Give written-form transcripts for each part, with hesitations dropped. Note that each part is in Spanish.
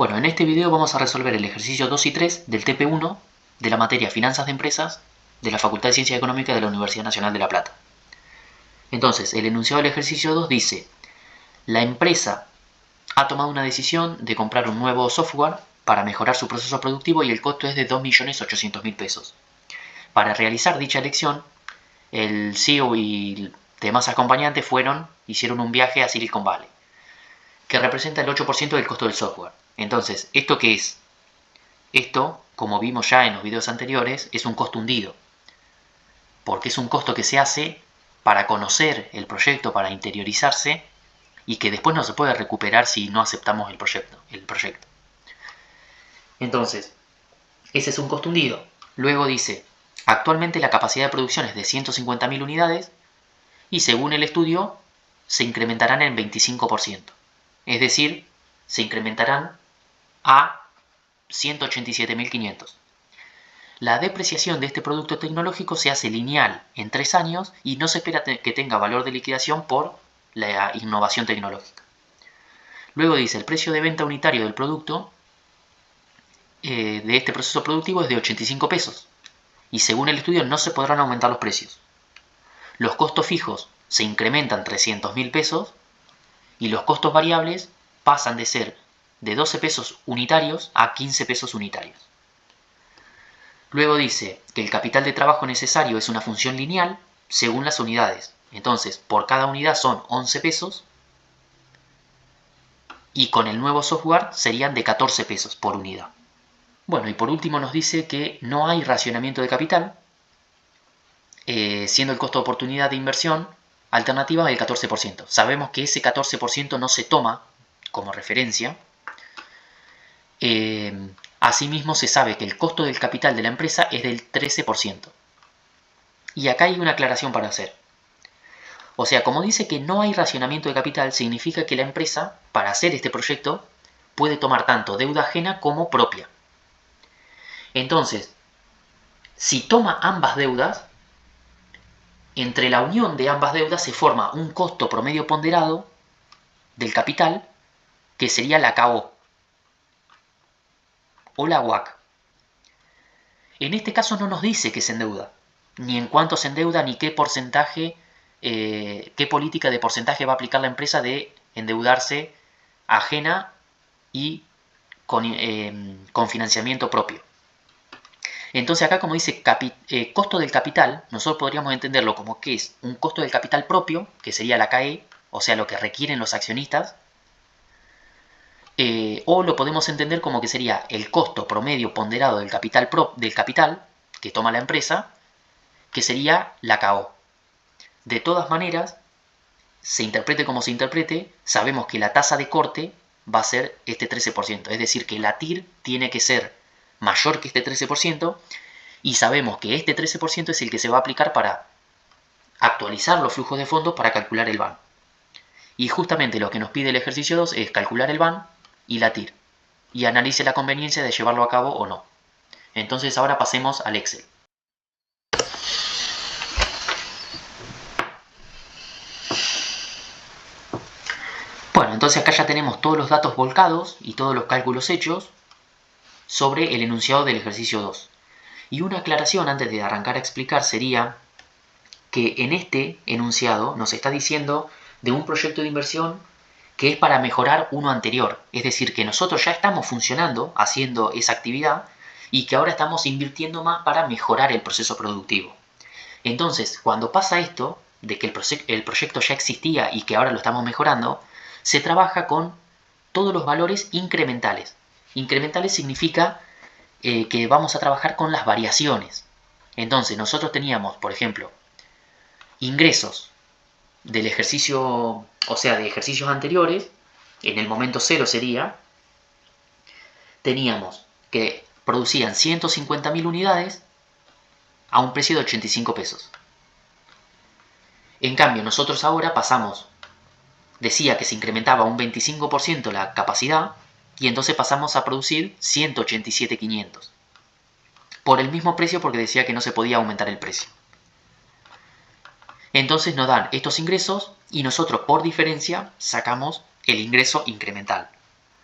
Bueno, en este video vamos a resolver el ejercicio 2 y 3 del TP1 de la materia Finanzas de Empresas de la Facultad de Ciencias Económicas de la Universidad Nacional de La Plata. Entonces, el enunciado del ejercicio 2 dice: la empresa ha tomado una decisión de comprar un nuevo software para mejorar su proceso productivo y el costo es de 2.800.000 pesos. Para realizar dicha elección, el CEO y demás acompañantes hicieron un viaje a Silicon Valley, que representa el 8% del costo del software. Entonces, ¿esto qué es? Esto, como vimos ya en los videos anteriores, es un costo hundido, porque es un costo que se hace para conocer el proyecto, para interiorizarse, y que después no se puede recuperar si no aceptamos el proyecto. Entonces, ese es un costo hundido. Luego dice: actualmente la capacidad de producción es de 150.000 unidades y según el estudio se incrementarán en 25%. Es decir, se incrementarán a 187.500. La depreciación de este producto tecnológico se hace lineal en 3 años y no se espera que tenga valor de liquidación por la innovación tecnológica. Luego dice: el precio de venta unitario del producto de este proceso productivo es de 85 pesos y según el estudio no se podrán aumentar los precios. Los costos fijos se incrementan 300.000 pesos y los costos variables pasan de ser de 12 pesos unitarios a 15 pesos unitarios. Luego dice que el capital de trabajo necesario es una función lineal según las unidades. Entonces, por cada unidad son 11 pesos y con el nuevo software serían de 14 pesos por unidad. Bueno, y por último nos dice que no hay racionamiento de capital, siendo el costo de oportunidad de inversión alternativa del 14%. Sabemos que ese 14% no se toma como referencia. Asimismo, se sabe que el costo del capital de la empresa es del 13%. Y acá hay una aclaración para hacer. O sea, como dice que no hay racionamiento de capital, significa que la empresa, para hacer este proyecto, puede tomar tanto deuda ajena como propia. Entonces, si toma ambas deudas, entre la unión de ambas deudas se forma un costo promedio ponderado del capital, que sería la KO o la WACC. En este caso no nos dice que se endeuda, ni en cuánto se endeuda, ni qué porcentaje, qué política de porcentaje va a aplicar la empresa de endeudarse ajena y con financiamiento propio. Entonces acá, como dice costo del capital, nosotros podríamos entenderlo como que es un costo del capital propio, que sería la KE, o sea, lo que requieren los accionistas, o lo podemos entender como que sería el costo promedio ponderado del capital que toma la empresa, que sería la KO. De todas maneras, se interprete como se interprete, sabemos que la tasa de corte va a ser este 13%, es decir, que la TIR tiene que ser mayor que este 13%, y sabemos que este 13% es el que se va a aplicar para actualizar los flujos de fondos para calcular el BAN. Y justamente lo que nos pide el ejercicio 2 es calcular el BAN y la TIR, y analice la conveniencia de llevarlo a cabo o no. Entonces ahora pasemos al Excel. Bueno, entonces acá ya tenemos todos los datos volcados y todos los cálculos hechos sobre el enunciado del ejercicio 2. Y una aclaración antes de arrancar a explicar sería que en este enunciado nos está diciendo de un proyecto de inversión que es para mejorar uno anterior. Es decir, que nosotros ya estamos funcionando, haciendo esa actividad, y que ahora estamos invirtiendo más para mejorar el proceso productivo. Entonces, cuando pasa esto, de que el proyecto ya existía y que ahora lo estamos mejorando, se trabaja con todos los valores incrementales. Incrementales significa que vamos a trabajar con las variaciones. Entonces, nosotros teníamos, por ejemplo, ingresos del ejercicio, o sea, de ejercicios anteriores, en el momento cero sería, teníamos que producían 150.000 unidades a un precio de 85 pesos. En cambio, nosotros ahora decía que se incrementaba un 25% la capacidad, y entonces pasamos a producir 187.500. Por el mismo precio, porque decía que no se podía aumentar el precio. Entonces nos dan estos ingresos y nosotros por diferencia sacamos el ingreso incremental.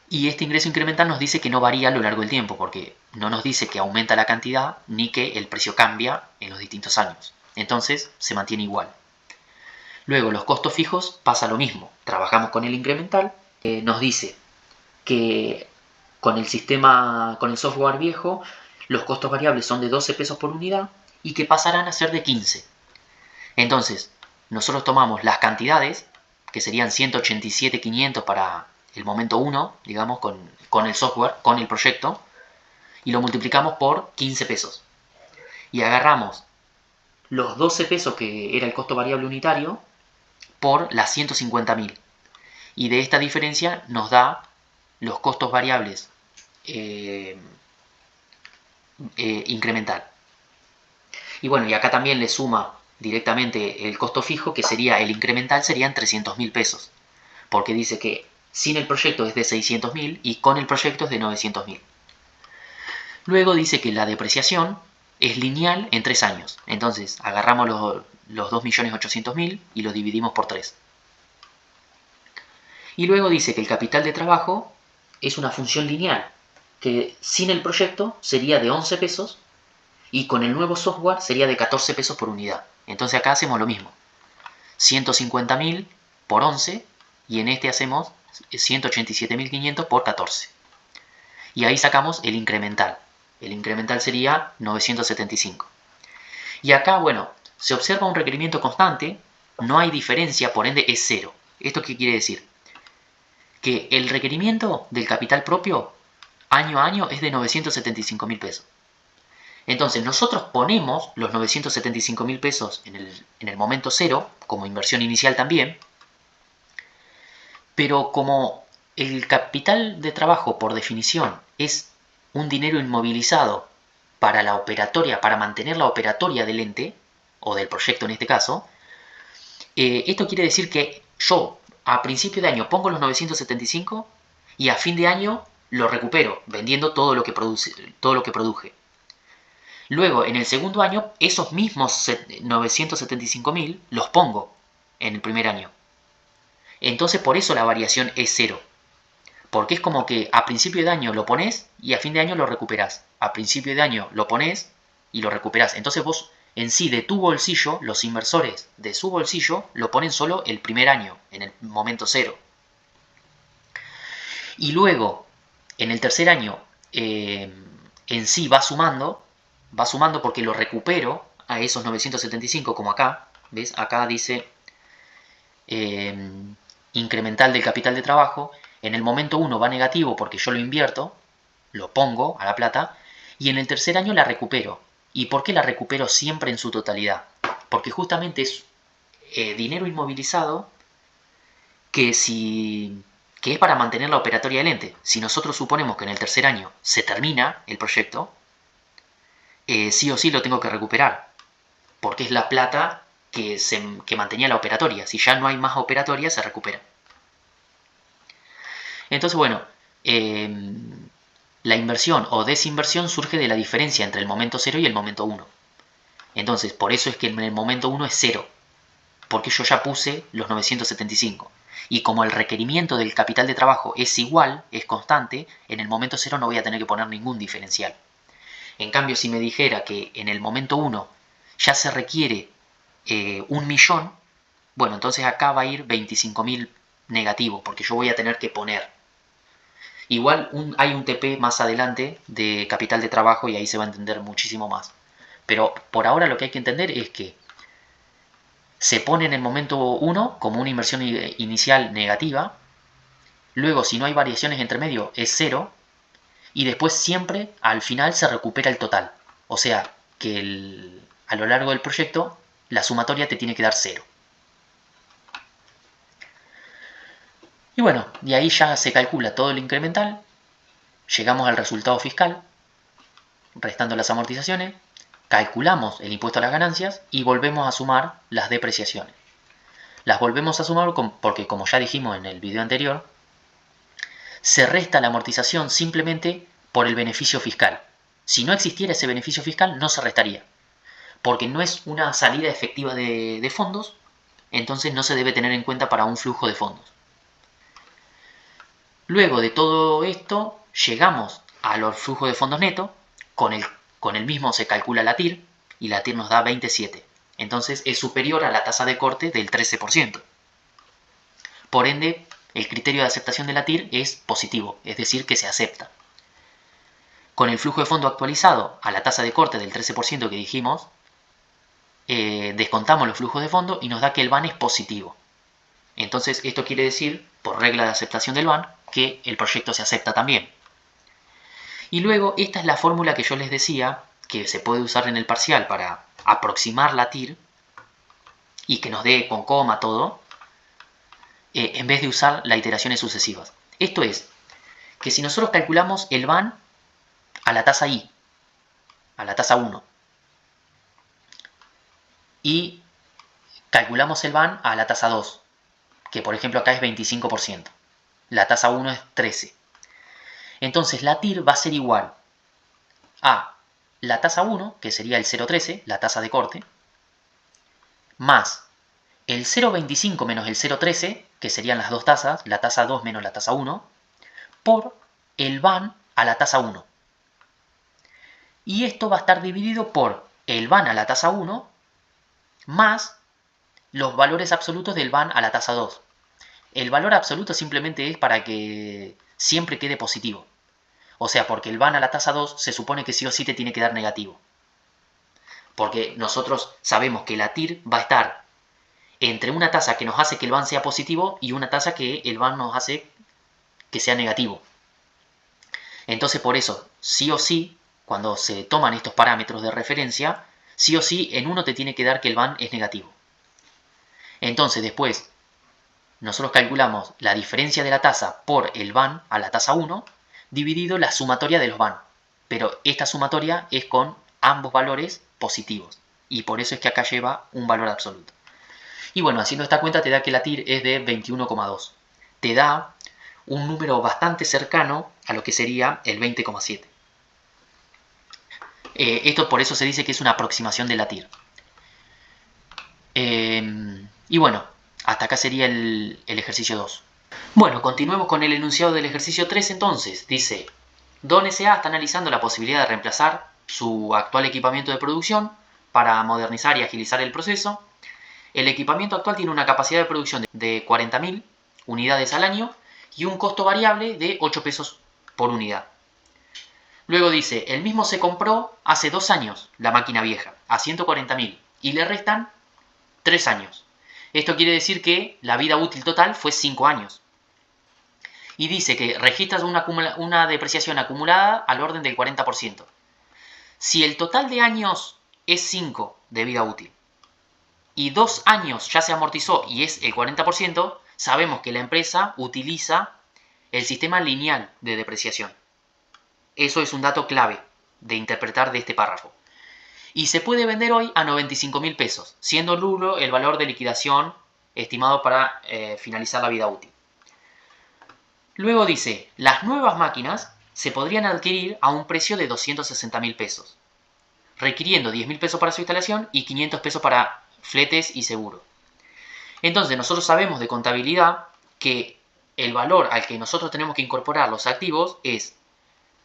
Y este ingreso incremental nos dice que no varía a lo largo del tiempo, porque no nos dice que aumenta la cantidad ni que el precio cambia en los distintos años. Entonces se mantiene igual. Luego, los costos fijos pasa lo mismo. Trabajamos con el incremental, nos dice que con el sistema, con el software viejo, los costos variables son de 12 pesos por unidad y que pasarán a ser de 15. Entonces, nosotros tomamos las cantidades, que serían 187.500 para el momento 1, digamos, con el software, con el proyecto, y lo multiplicamos por 15 pesos. Y agarramos los 12 pesos que era el costo variable unitario por las 150.000. Y de esta diferencia nos da los costos variables incremental. Y bueno, y acá también le suma directamente el costo fijo, que sería el incremental, serían 300.000 pesos. Porque dice que sin el proyecto es de 600.000 y con el proyecto es de 900.000. Luego dice que la depreciación es lineal en 3 años. Entonces agarramos los 2.800.000 y lo dividimos por 3. Y luego dice que el capital de trabajo es una función lineal, que sin el proyecto sería de 11 pesos y con el nuevo software sería de 14 pesos por unidad. Entonces acá hacemos lo mismo. 150.000 por 11 y en este hacemos 187.500 por 14. Y ahí sacamos el incremental. El incremental sería 975. Y acá, bueno, se observa un requerimiento constante, no hay diferencia, por ende es cero. ¿Esto qué quiere decir? Que el requerimiento del capital propio año a año es de 975.000 pesos. Entonces nosotros ponemos los 975.000 pesos en el momento cero, como inversión inicial también, pero como el capital de trabajo por definición es un dinero inmovilizado para la operatoria, para mantener la operatoria del ente, o del proyecto en este caso, esto quiere decir que yo a principio de año pongo los 975 y a fin de año lo recupero vendiendo todo lo que produje. Luego, en el segundo año, esos mismos 975.000 los pongo en el primer año. Entonces, por eso la variación es cero. Porque es como que a principio de año lo pones y a fin de año lo recuperás. A principio de año lo pones y lo recuperás. Entonces vos, en sí, de tu bolsillo, los inversores de su bolsillo lo ponen solo el primer año, en el momento cero. Y luego, en el tercer año, en sí va sumando porque lo recupero a esos 975, como acá. ¿Ves? Acá dice incremental del capital de trabajo. En el momento 1 va negativo porque yo lo invierto, lo pongo a la plata, y en el tercer año la recupero. ¿Y por qué la recupero siempre en su totalidad? Porque justamente es dinero inmovilizado que es para mantener la operatoria del ente. Si nosotros suponemos que en el tercer año se termina el proyecto, sí o sí lo tengo que recuperar, porque es la plata que mantenía la operatoria. Si ya no hay más operatoria, se recupera. Entonces, bueno, la inversión o desinversión surge de la diferencia entre el momento 0 y el momento 1. Entonces, por eso es que en el momento 1 es 0, porque yo ya puse los 975. Y como el requerimiento del capital de trabajo es igual, es constante, en el momento 0 no voy a tener que poner ningún diferencial. En cambio, si me dijera que en el momento 1 ya se requiere 1.000.000, bueno, entonces acá va a ir 25.000 negativo, porque yo voy a tener que poner. Igual hay un TP más adelante de capital de trabajo y ahí se va a entender muchísimo más. Pero por ahora lo que hay que entender es que se pone en el momento 1 como una inversión inicial negativa, luego si no hay variaciones entre medio es 0, y después siempre al final se recupera el total. O sea que a lo largo del proyecto la sumatoria te tiene que dar 0. Y bueno, y ahí ya se calcula todo el incremental, llegamos al resultado fiscal, restando las amortizaciones, calculamos el impuesto a las ganancias y volvemos a sumar las depreciaciones. Las volvemos a sumar porque, como ya dijimos en el video anterior, se resta la amortización simplemente por el beneficio fiscal. Si no existiera ese beneficio fiscal, no se restaría, porque no es una salida efectiva de fondos, entonces no se debe tener en cuenta para un flujo de fondos. Luego de todo esto, llegamos a los flujos de fondos netos, con el mismo se calcula la TIR, y la TIR nos da 27. Entonces es superior a la tasa de corte del 13%. Por ende, el criterio de aceptación de la TIR es positivo, es decir, que se acepta. Con el flujo de fondo actualizado a la tasa de corte del 13% que dijimos, descontamos los flujos de fondo y nos da que el BAN es positivo. Entonces esto quiere decir, por regla de aceptación del BAN, que el proyecto se acepta también. Y luego esta es la fórmula que yo les decía que se puede usar en el parcial para aproximar la TIR y que nos dé con coma todo, en vez de usar las iteraciones sucesivas. Esto es, que si nosotros calculamos el BAN a la tasa I, a la tasa 1, y calculamos el BAN a la tasa 2, que por ejemplo acá es 25%, la tasa 1 es 13%. Entonces la TIR va a ser igual a la tasa 1, que sería el 0,13, la tasa de corte, más el 0,25 menos el 0,13, que serían las dos tasas, la tasa 2 menos la tasa 1, por el BAN a la tasa 1. Y esto va a estar dividido por el BAN a la tasa 1 más los valores absolutos del BAN a la tasa 2. El valor absoluto simplemente es para que siempre quede positivo. O sea, porque el BAN a la tasa 2 se supone que sí o sí te tiene que dar negativo. Porque nosotros sabemos que la TIR va a estar entre una tasa que nos hace que el BAN sea positivo y una tasa que el BAN nos hace que sea negativo. Entonces por eso, sí o sí, cuando se toman estos parámetros de referencia, sí o sí en uno te tiene que dar que el BAN es negativo. Entonces después nosotros calculamos la diferencia de la tasa por el BAN a la tasa 1 dividido la sumatoria de los BAN. Pero esta sumatoria es con ambos valores positivos. Y por eso es que acá lleva un valor absoluto. Y bueno, haciendo esta cuenta te da que la TIR es de 21,2. Te da un número bastante cercano a lo que sería el 20,7. Esto por eso se dice que es una aproximación de la TIR. Y bueno, hasta acá sería el ejercicio 2. Bueno, continuemos con el enunciado del ejercicio 3 entonces. Dice, Don S.A. está analizando la posibilidad de reemplazar su actual equipamiento de producción para modernizar y agilizar el proceso. El equipamiento actual tiene una capacidad de producción de 40.000 unidades al año y un costo variable de 8 pesos por unidad. Luego dice, el mismo se compró hace 2 años, la máquina vieja, a 140.000 y le restan 3 años. Esto quiere decir que la vida útil total fue 5 años. Y dice que registras una depreciación acumulada al orden del 40%. Si el total de años es 5 de vida útil y 2 años ya se amortizó y es el 40%, sabemos que la empresa utiliza el sistema lineal de depreciación. Eso es un dato clave de interpretar de este párrafo. Y se puede vender hoy a 95.000 pesos, siendo nulo el valor de liquidación estimado para finalizar la vida útil. Luego dice, las nuevas máquinas se podrían adquirir a un precio de 260.000 pesos, requiriendo 10.000 pesos para su instalación y 500 pesos para fletes y seguro. Entonces nosotros sabemos de contabilidad que el valor al que nosotros tenemos que incorporar los activos es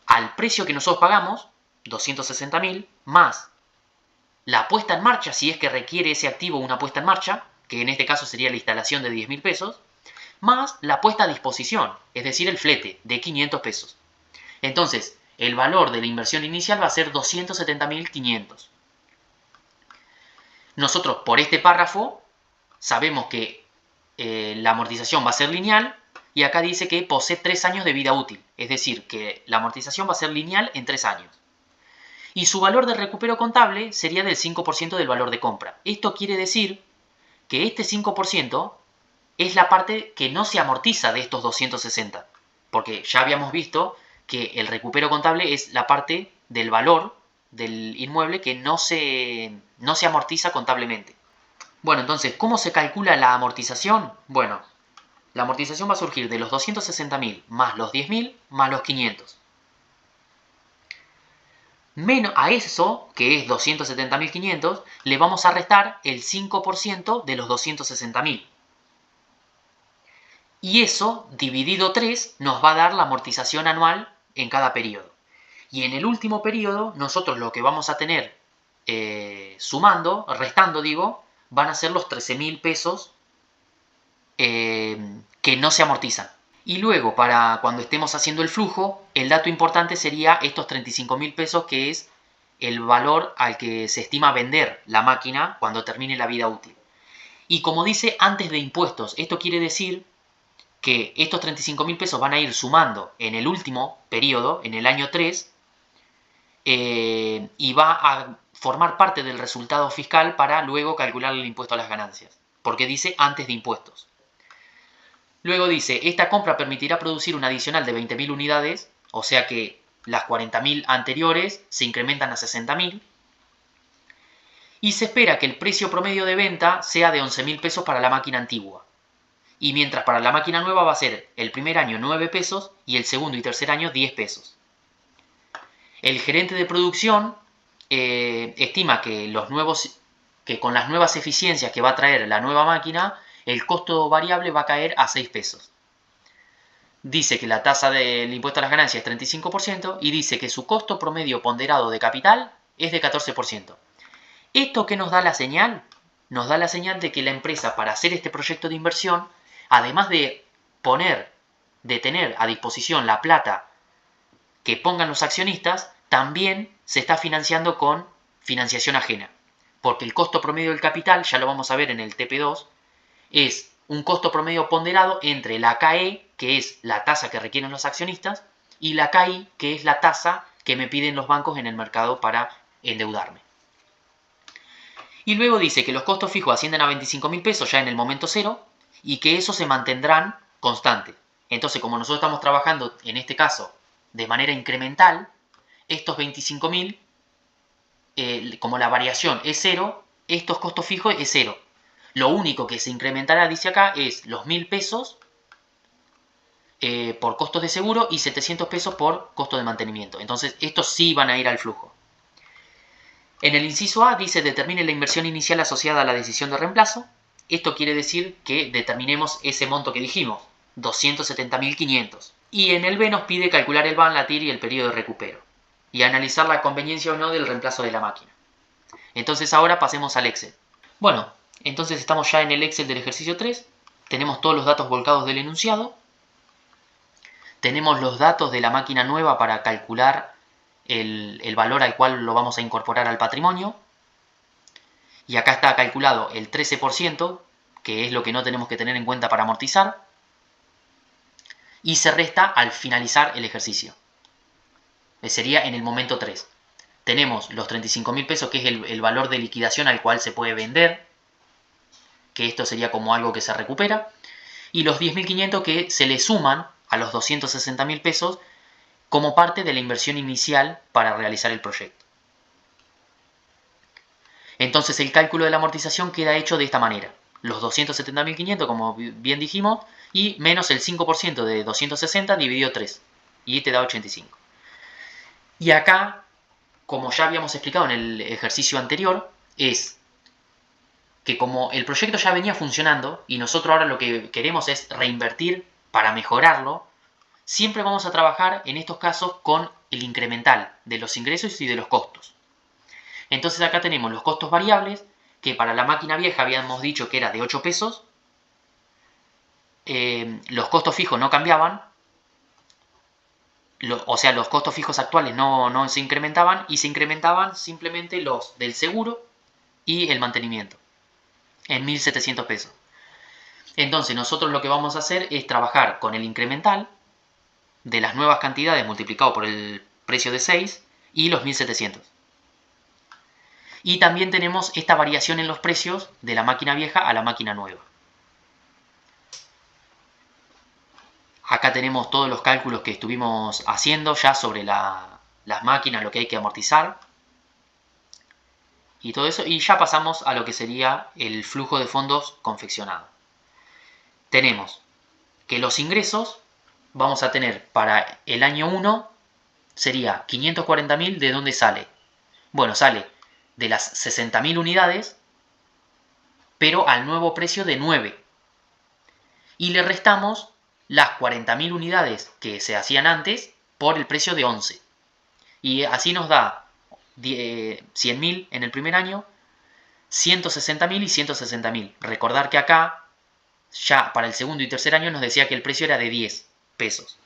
al precio que nosotros pagamos, 260.000, más la puesta en marcha, si es que requiere ese activo una puesta en marcha, que en este caso sería la instalación de 10.000 pesos, más la puesta a disposición, es decir, el flete de 500 pesos. Entonces, el valor de la inversión inicial va a ser 270.500. Nosotros, por este párrafo, sabemos que la amortización va a ser lineal y acá dice que posee 3 años de vida útil, es decir, que la amortización va a ser lineal en 3 años. Y su valor de recupero contable sería del 5% del valor de compra. Esto quiere decir que este 5% es la parte que no se amortiza de estos 260, porque ya habíamos visto que el recupero contable es la parte del valor del inmueble que no se amortiza contablemente. Bueno, entonces, ¿cómo se calcula la amortización? Bueno, la amortización va a surgir de los 260.000 más los 10.000 más los 500. Menos a eso, que es 270.500, le vamos a restar el 5% de los 260.000. Y eso, dividido 3, nos va a dar la amortización anual en cada periodo. Y en el último periodo, nosotros lo que vamos a tener restando, van a ser los 13.000 pesos que no se amortizan. Y luego, para cuando estemos haciendo el flujo, el dato importante sería estos 35.000 pesos, que es el valor al que se estima vender la máquina cuando termine la vida útil. Y como dice, antes de impuestos, esto quiere decir que estos 35.000 pesos van a ir sumando en el último periodo, en el año 3, y va a formar parte del resultado fiscal para luego calcular el impuesto a las ganancias, porque dice antes de impuestos. Luego dice, esta compra permitirá producir un adicional de 20.000 unidades, o sea que las 40.000 anteriores se incrementan a 60.000, y se espera que el precio promedio de venta sea de 11.000 pesos para la máquina antigua. Y mientras para la máquina nueva va a ser el primer año 9 pesos y el segundo y tercer año 10 pesos. El gerente de producción estima que con las nuevas eficiencias que va a traer la nueva máquina, el costo variable va a caer a 6 pesos. Dice que la tasa del impuesto a las ganancias es 35% y dice que su costo promedio ponderado de capital es de 14%. ¿Esto qué nos da la señal? Nos da la señal de que la empresa, para hacer este proyecto de inversión, además de tener a disposición la plata que pongan los accionistas, también se está financiando con financiación ajena. Porque el costo promedio del capital, ya lo vamos a ver en el TP2, es un costo promedio ponderado entre la KE, que es la tasa que requieren los accionistas, y la KI, que es la tasa que me piden los bancos en el mercado para endeudarme. Y luego dice que los costos fijos ascienden a 25.000 pesos ya en el momento cero y que esos se mantendrán constantes. Entonces, como nosotros estamos trabajando, en este caso, de manera incremental, estos 25.000, como la variación es cero, estos costos fijos es cero. Lo único que se incrementará, dice acá, es los 1.000 pesos por costos de seguro y 700 pesos por costo de mantenimiento. Entonces, estos sí van a ir al flujo. En el inciso A dice determine la inversión inicial asociada a la decisión de reemplazo. Esto quiere decir que determinemos ese monto que dijimos, 270.500. Y en el B nos pide calcular el VAN, la TIR y el periodo de recupero. Y analizar la conveniencia o no del reemplazo de la máquina. Entonces ahora pasemos al Excel. Bueno, entonces estamos ya en el Excel del ejercicio 3. Tenemos todos los datos volcados del enunciado. Tenemos los datos de la máquina nueva para calcular el valor al cual lo vamos a incorporar al patrimonio. Y acá está calculado el 13%, que es lo que no tenemos que tener en cuenta para amortizar. Y se resta al finalizar el ejercicio. Sería en el momento 3. Tenemos los 35.000 pesos, que es el valor de liquidación al cual se puede vender, que esto sería como algo que se recupera. Y los 10.500 que se le suman a los 260.000 pesos como parte de la inversión inicial para realizar el proyecto. Entonces el cálculo de la amortización queda hecho de esta manera. Los 270.500, como bien dijimos, y menos el 5% de 260 dividido 3. Y te da 85. Y acá, como ya habíamos explicado en el ejercicio anterior, es que como el proyecto ya venía funcionando y nosotros ahora lo que queremos es reinvertir para mejorarlo, siempre vamos a trabajar en estos casos con el incremental de los ingresos y de los costos. Entonces acá tenemos los costos variables, que para la máquina vieja habíamos dicho que era de 8 pesos. Los costos fijos no cambiaban, o sea, los costos fijos actuales no se incrementaban, y se incrementaban simplemente los del seguro y el mantenimiento, en 1.700 pesos. Entonces nosotros lo que vamos a hacer es trabajar con el incremental de las nuevas cantidades multiplicado por el precio de 6 y los 1.700. Y también tenemos esta variación en los precios de la máquina vieja a la máquina nueva. Acá tenemos todos los cálculos que estuvimos haciendo ya sobre las máquinas, lo que hay que amortizar y todo eso. Y ya pasamos a lo que sería el flujo de fondos confeccionado. Tenemos que los ingresos vamos a tener para el año 1 sería 540.000. ¿De dónde sale? Bueno, sale de las 60.000 unidades, pero al nuevo precio de 9. y le restamos las 40.000 unidades que se hacían antes por el precio de 11. Y así nos da 100.000 en el primer año, 160.000 y 160.000. Recordar que acá, ya para el segundo y tercer año, nos decía que el precio era de 10 pesos.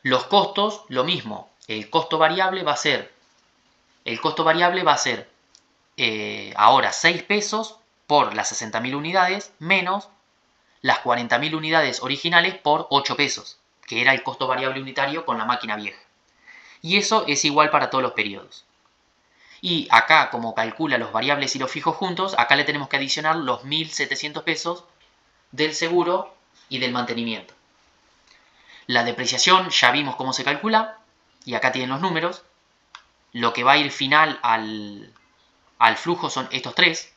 Los costos, lo mismo. El costo variable va a ser ahora 6 pesos por las 60.000 unidades menos las 40.000 unidades originales por 8 pesos, que era el costo variable unitario con la máquina vieja. Y eso es igual para todos los periodos. Y acá, como calcula los variables y los fijos juntos, acá le tenemos que adicionar los 1.700 pesos del seguro y del mantenimiento. La depreciación ya vimos cómo se calcula, y acá tienen los números. Lo que va a ir final al flujo son estos tres.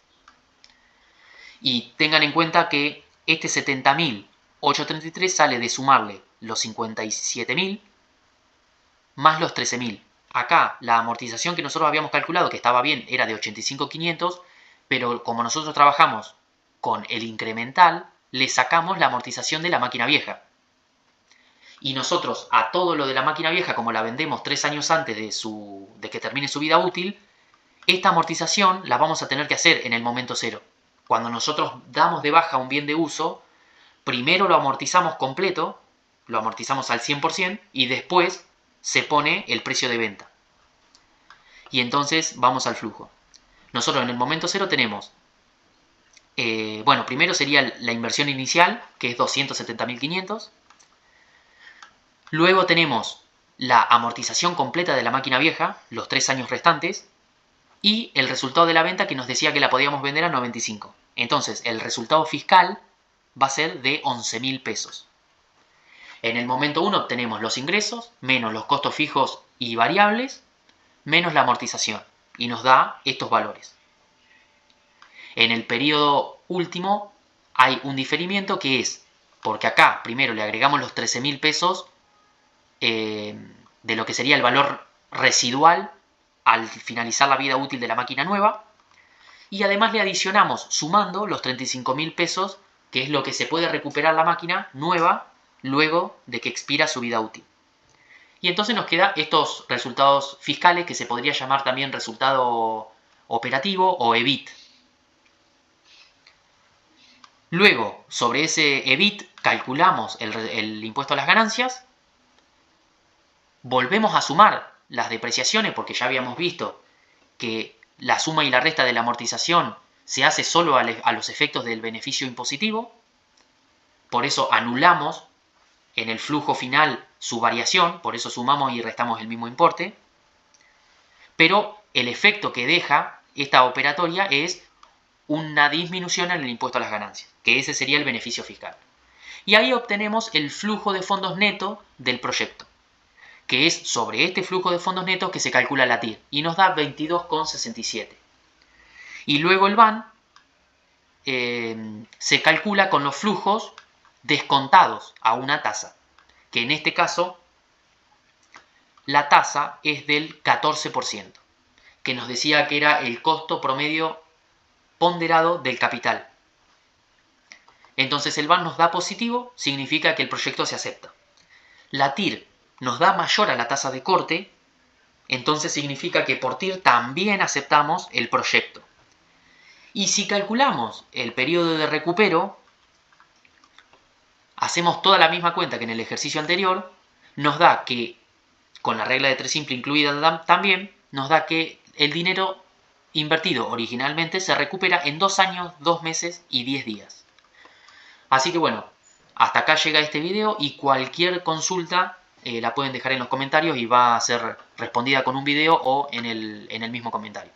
Y tengan en cuenta que este 70.833 sale de sumarle los 57.000 más los 13.000. Acá la amortización que nosotros habíamos calculado, que estaba bien, era de 85.500, pero como nosotros trabajamos con el incremental, le sacamos la amortización de la máquina vieja. Y nosotros a todo lo de la máquina vieja, como la vendemos 3 años antes de que termine su vida útil, esta amortización la vamos a tener que hacer en el momento cero. Cuando nosotros damos de baja un bien de uso, primero lo amortizamos completo, lo amortizamos al 100% y después se pone el precio de venta. Y entonces vamos al flujo. Nosotros en el momento cero tenemos, primero sería la inversión inicial, que es 270.500. Luego tenemos la amortización completa de la máquina vieja, los 3 años restantes, y el resultado de la venta que nos decía que la podíamos vender a 95. Entonces, el resultado fiscal va a ser de 11.000 pesos. En el momento 1 obtenemos los ingresos, menos los costos fijos y variables, menos la amortización, y nos da estos valores. En el periodo último hay un diferimiento que es, porque acá primero le agregamos los 13.000 pesos de lo que sería el valor residual al finalizar la vida útil de la máquina nueva, y además le adicionamos, sumando, los 35.000 pesos, que es lo que se puede recuperar la máquina nueva luego de que expira su vida útil. Y entonces nos quedan estos resultados fiscales, que se podría llamar también resultado operativo o EBIT. Luego, sobre ese EBIT calculamos el impuesto a las ganancias, volvemos a sumar las depreciaciones, porque ya habíamos visto que la suma y la resta de la amortización se hace solo a los efectos del beneficio impositivo. Por eso anulamos en el flujo final su variación, por eso sumamos y restamos el mismo importe. Pero el efecto que deja esta operatoria es una disminución en el impuesto a las ganancias, que ese sería el beneficio fiscal. Y ahí obtenemos el flujo de fondos neto del proyecto, que es sobre este flujo de fondos netos que se calcula la TIR, y nos da 22,67. Y luego el BAN se calcula con los flujos descontados a una tasa, que en este caso la tasa es del 14%, que nos decía que era el costo promedio ponderado del capital. Entonces el BAN nos da positivo, significa que el proyecto se acepta. La TIR nos da mayor a la tasa de corte, entonces significa que por TIR también aceptamos el proyecto. Y si calculamos el periodo de recupero, hacemos toda la misma cuenta que en el ejercicio anterior, nos da que, con la regla de 3 simple incluida también, nos da que el dinero invertido originalmente se recupera en 2 años, 2 meses y 10 días. Así que bueno, hasta acá llega este video, y cualquier consulta la pueden dejar en los comentarios y va a ser respondida con un video o en el mismo comentario.